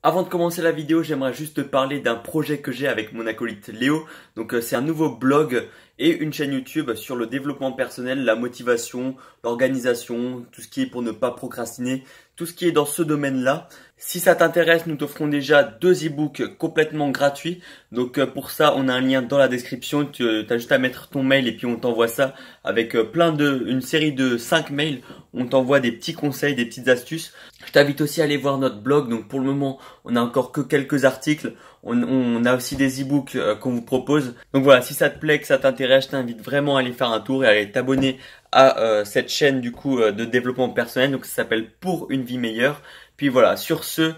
Avant de commencer la vidéo, j'aimerais juste te parler d'un projet que j'ai avec mon acolyte Léo. Donc c'est un nouveau blog et une chaîne YouTube sur le développement personnel, la motivation, l'organisation, tout ce qui est pour ne pas procrastiner, tout ce qui est dans ce domaine-là. Si ça t'intéresse, nous t'offrons déjà 2 e-books complètement gratuits. Donc pour ça, on a un lien dans la description. Tu as juste à mettre ton mail et puis on t'envoie ça avec une série de 5 mails. On t'envoie des petits conseils, des petites astuces. Je t'invite aussi à aller voir notre blog. Donc pour le moment, on a encore que quelques articles. On a aussi des e-books qu'on vous propose. Donc voilà, si ça te plaît, que ça t'intéresse, je t'invite vraiment à aller faire un tour et à aller t'abonner à cette chaîne du coup de développement personnel. Donc ça s'appelle Pour une vie meilleure. Puis voilà, sur ce,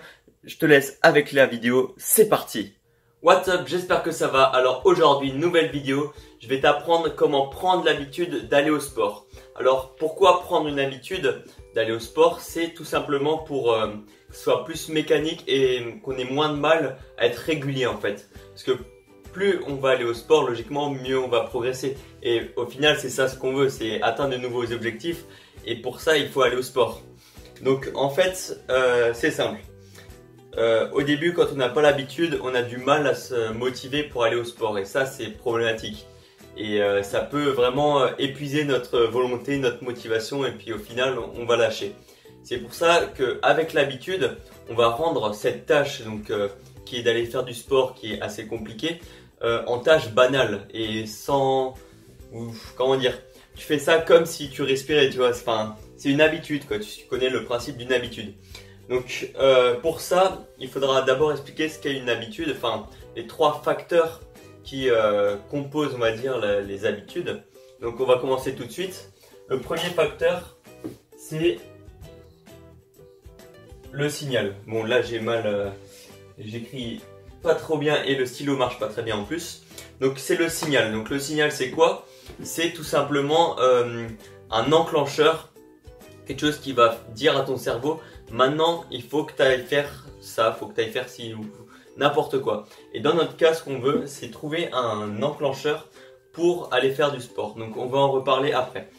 je te laisse avec la vidéo. C'est parti! What's up, j'espère que ça va. Alors aujourd'hui, nouvelle vidéo. Je vais t'apprendre comment prendre l'habitude d'aller au sport. Alors pourquoi prendre une habitude d'aller au sport? C'est tout simplement pour que ce soit plus mécanique et qu'on ait moins de mal à être régulier en fait. Parce que plus on va aller au sport, logiquement, mieux on va progresser. Et au final, c'est ça ce qu'on veut, c'est atteindre de nouveaux objectifs. Et pour ça, il faut aller au sport. Donc en fait, c'est simple. Au début, quand on n'a pas l'habitude, on a du mal à se motiver pour aller au sport. Et ça, c'est problématique. Et ça peut vraiment épuiser notre volonté, notre motivation. Et puis au final, on va lâcher. C'est pour ça qu'avec l'habitude, on va rendre cette tâche qui est d'aller faire du sport, qui est assez compliquée, en tâche banale. Et sans... comment dire? Tu fais ça comme si tu respirais, tu vois. Enfin, c'est une habitude, quoi. Tu connais le principe d'une habitude. Donc, pour ça, il faudra d'abord expliquer ce qu'est une habitude. Enfin, les 3 facteurs qui composent, on va dire, les habitudes. Donc, on va commencer tout de suite. Le premier facteur, c'est le signal. Bon, là, j'ai mal... j'écris pas trop bien et le stylo marche pas très bien en plus. Donc, c'est le signal. Donc, le signal, c'est quoi? C'est tout simplement un enclencheur, quelque chose qui va dire à ton cerveau, maintenant il faut que tu ailles faire ça, il faut que tu ailles faire ci ou n'importe quoi. Et dans notre cas, ce qu'on veut, c'est trouver un enclencheur pour aller faire du sport. Donc on va en reparler après.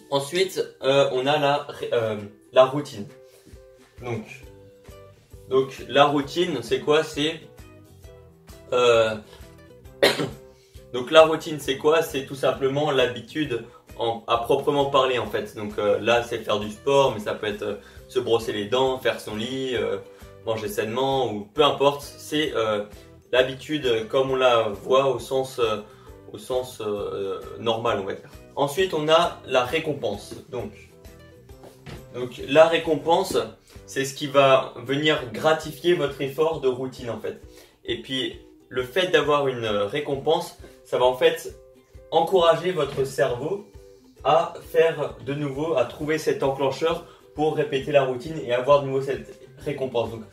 Ensuite, on a la routine. Donc la routine, c'est quoi? Donc la routine, c'est quoi? C'est tout simplement l'habitude à proprement parler en fait. Donc là, c'est faire du sport, mais ça peut être se brosser les dents, faire son lit, manger sainement ou peu importe. C'est l'habitude comme on la voit au sens normal, on va dire. Ensuite, on a la récompense. Donc la récompense, c'est ce qui va venir gratifier votre effort de routine en fait. Et puis le fait d'avoir une récompense, ça va en fait encourager votre cerveau à faire de nouveau, à trouver cet enclencheur pour répéter la routine et avoir de nouveau cette récompense. Donc,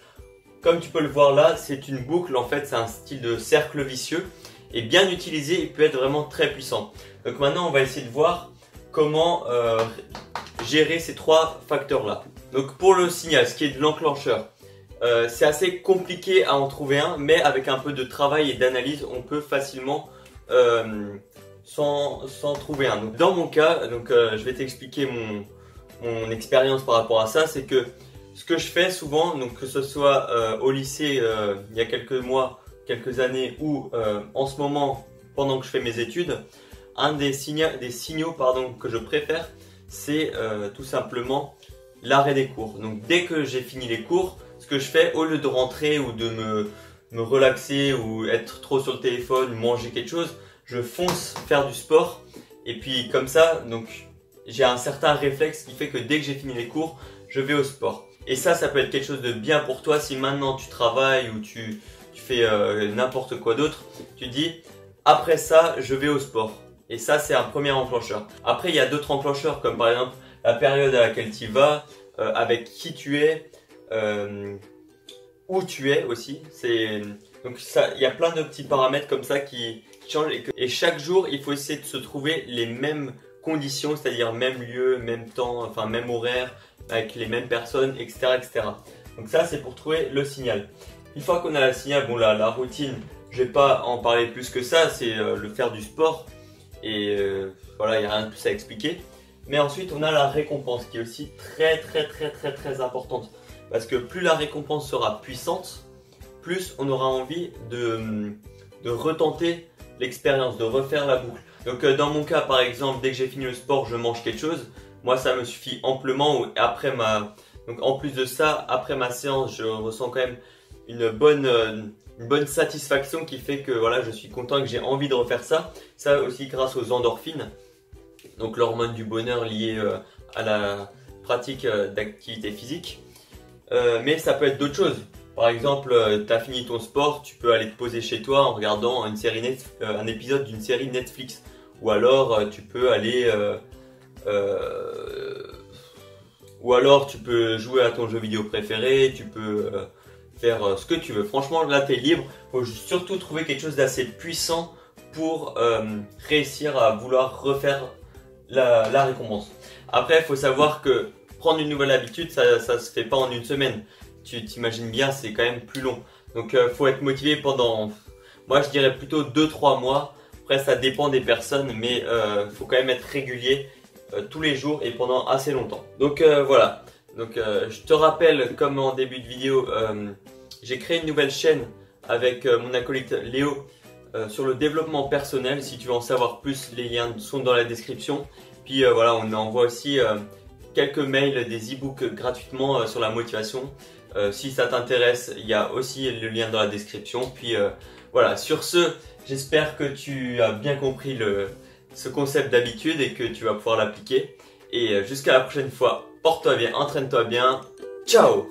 comme tu peux le voir là, c'est une boucle, en fait, c'est un style de cercle vicieux et bien utilisé, il peut être vraiment très puissant. Donc maintenant, on va essayer de voir comment gérer ces 3 facteurs-là. Donc pour le signal, ce qui est de l'enclencheur, c'est assez compliqué à en trouver un, mais avec un peu de travail et d'analyse, on peut facilement s'en trouver un. Donc, dans mon cas, je vais t'expliquer mon expérience par rapport à ça. C'est que ce que je fais souvent, donc que ce soit au lycée il y a quelques mois, quelques années ou en ce moment pendant que je fais mes études, un des signaux que je préfère, c'est tout simplement l'arrêt des cours. Donc dès que j'ai fini les cours, ce que je fais, au lieu de rentrer ou de me relaxer ou être trop sur le téléphone, manger quelque chose, je fonce faire du sport. Et puis comme ça, donc j'ai un certain réflexe qui fait que dès que j'ai fini les cours, je vais au sport. Et ça peut être quelque chose de bien pour toi si maintenant tu travailles ou tu fais n'importe quoi d'autre. Tu dis, après ça, je vais au sport. Et ça, c'est un premier enclencheur. Après, il y a d'autres enclencheurs comme par exemple la période à laquelle tu vas, avec qui tu es, où tu es aussi. Donc ça, il y a plein de petits paramètres comme ça qui changent et chaque jour il faut essayer de se trouver les mêmes conditions, c'est-à-dire même lieu, même temps, enfin même horaire, avec les mêmes personnes, etc., etc. Donc ça, c'est pour trouver le signal. Une fois qu'on a le signal, bon là, la routine, je vais pas en parler plus que ça, c'est le faire du sport et voilà, il n'y a rien de plus à expliquer. Mais ensuite, on a la récompense qui est aussi très importante. parce que plus la récompense sera puissante, plus on aura envie de retenter l'expérience, de refaire la boucle. Donc dans mon cas par exemple, dès que j'ai fini le sport, je mange quelque chose. Moi ça me suffit amplement. Donc en plus de ça, après ma séance, je ressens quand même une bonne satisfaction qui fait que voilà, je suis content et que j'ai envie de refaire ça. Ça aussi grâce aux endorphines, donc l'hormone du bonheur liée à la pratique d'activité physique. Mais ça peut être d'autres choses. Par exemple, tu as fini ton sport, tu peux aller te poser chez toi en regardant un épisode d'une série Netflix. Ou alors tu peux aller ou alors tu peux jouer à ton jeu vidéo préféré, tu peux faire ce que tu veux. Franchement là tu es libre, il faut surtout trouver quelque chose d'assez puissant pour réussir à vouloir refaire la récompense. Après il faut savoir que prendre une nouvelle habitude ça se fait pas en une semaine. Tu t'imagines bien, c'est quand même plus long. Donc faut être motivé pendant, moi je dirais plutôt 2-3 mois. Après ça dépend des personnes, mais faut quand même être régulier tous les jours et pendant assez longtemps. Donc voilà. Donc je te rappelle, comme en début de vidéo, j'ai créé une nouvelle chaîne avec mon acolyte Léo sur le développement personnel. Si tu veux en savoir plus, les liens sont dans la description. Puis voilà, on envoie aussi quelques mails, des e-books gratuitement sur la motivation. Si ça t'intéresse, il y a aussi le lien dans la description. Puis voilà, sur ce, j'espère que tu as bien compris ce concept d'habitude et que tu vas pouvoir l'appliquer. Et jusqu'à la prochaine fois, porte-toi bien, entraîne-toi bien. Ciao!